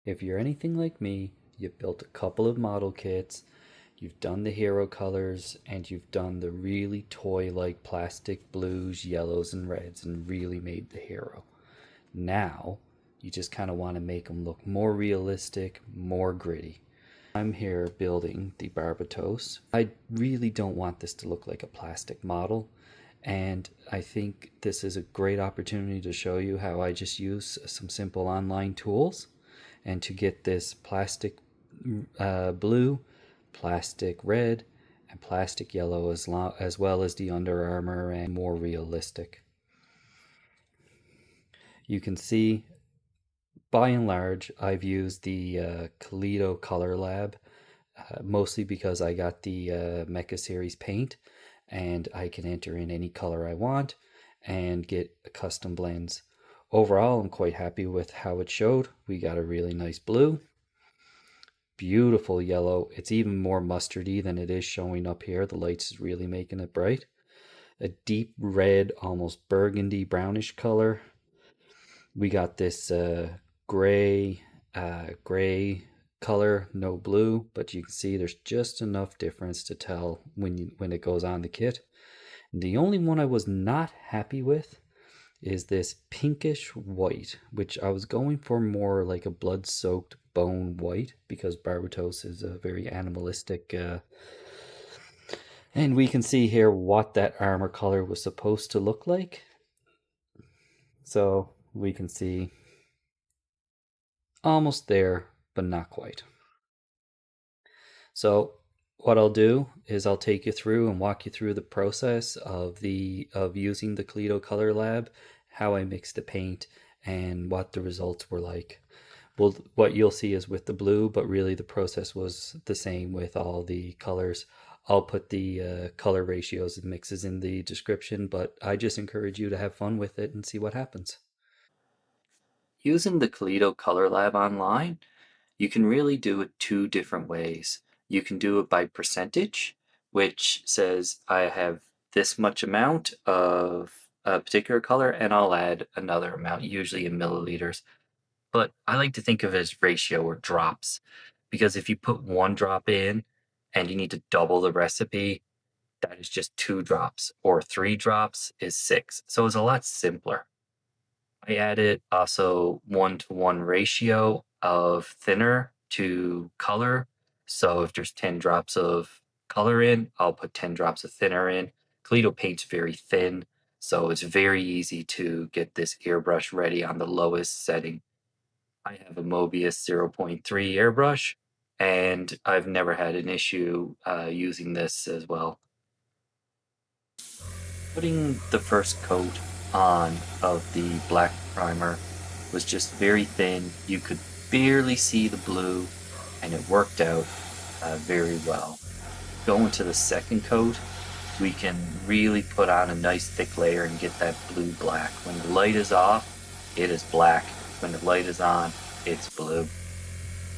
If you're anything like me, you've built a couple of model kits, you've done the hero colors, and you've done the really toy-like plastic blues, yellows, and reds and really made the hero. Now, you just kind of want to make them look more realistic, more gritty. I'm here building the Barbatos. I really don't want this to look like a plastic model, and I think this is a great opportunity to show you how I just use some simple online tools and to get this plastic blue, plastic red, and plastic yellow as well as the Under Armour and more realistic. You can see by and large I've used the Kaleido Color Lab mostly because I got the Mecha series paint and I can enter in any color I want and get custom blends. Overall, I'm quite happy with how it showed. We got a really nice blue, beautiful yellow. It's even more mustardy than it is showing up here. The lights is really making it bright. A deep red, almost burgundy brownish color. We got this gray color, no blue, but you can see there's just enough difference to tell when it goes on the kit. The only one I was not happy with is this pinkish white, which I was going for more like a blood-soaked bone white because Barbatos is a very animalistic. And we can see here what that armor color was supposed to look like. So we can see almost there, but not quite. So what I'll do is I'll take you through and walk you through the process of using the Kaleido Color Lab, how I mixed the paint, and what the results were like. Well, what you'll see is with the blue, but really the process was the same with all the colors. I'll put the color ratios and mixes in the description, but I just encourage you to have fun with it and see what happens. Using the Kaleido Color Lab online, you can really do it two different ways. You can do it by percentage, which says I have this much amount of a particular color and I'll add another amount, usually in milliliters. But I like to think of it as ratio or drops, because if you put one drop in and you need to double the recipe, that is just 2 drops, or 3 drops is 6. So it's a lot simpler. I added also 1-to-1 ratio of thinner to color. So if there's 10 drops of color in, I'll put 10 drops of thinner in. Kaleido paint's very thin, so it's very easy to get this airbrush ready on the lowest setting. I have a Mobius 0.3 airbrush, and I've never had an issue using this as well. Putting the first coat on of the black primer was just very thin. You could barely see the blue, and it worked out very well. Going to the second coat, we can really put on a nice thick layer and get that blue black. When the light is off, it is black. When the light is on, it's blue.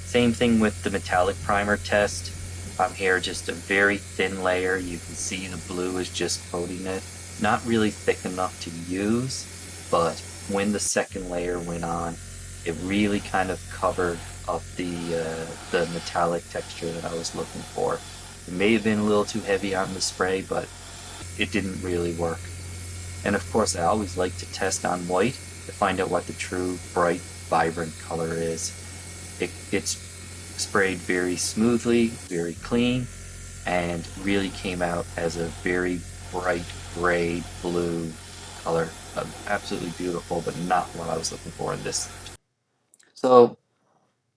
Same thing with the metallic primer test. I'm here just a very thin layer. You can see the blue is just coating it. Not really thick enough to use, but when the second layer went on, it really kind of covered up the metallic texture that I was looking for. It may have been a little too heavy on the spray, but it didn't really work. And of course, I always like to test on white to find out what the true bright, vibrant color is. It's sprayed very smoothly, very clean, and really came out as a very bright gray blue color. Absolutely beautiful, but not what I was looking for in this. So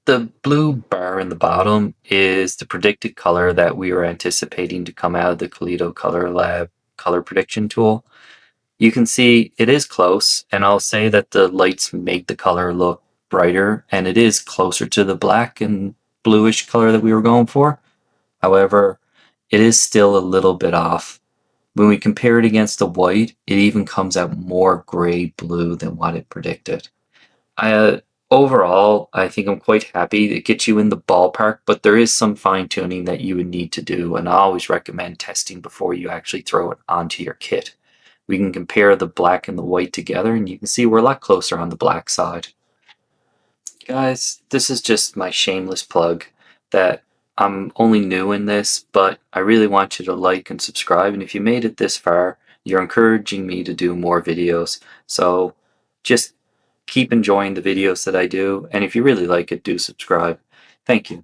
the blue bar in the bottom is the predicted color that we were anticipating to come out of the Kaleido Color Lab color prediction tool. You can see it is close, and I'll say that the lights make the color look brighter, and it is closer to the black and bluish color that we were going for. However, it is still a little bit off. When we compare it against the white, it even comes out more gray blue than what it predicted. Overall, I think I'm quite happy. It gets you in the ballpark, but there is some fine tuning that you would need to do, and I always recommend testing before you actually throw it onto your kit. We can compare the black and the white together, and you can see we're a lot closer on the black side. Guys, this is just my shameless plug that I'm only new in this, but I really want you to like and subscribe. And if you made it this far, you're encouraging me to do more videos. So just keep enjoying the videos that I do. And if you really like it, do subscribe. Thank you.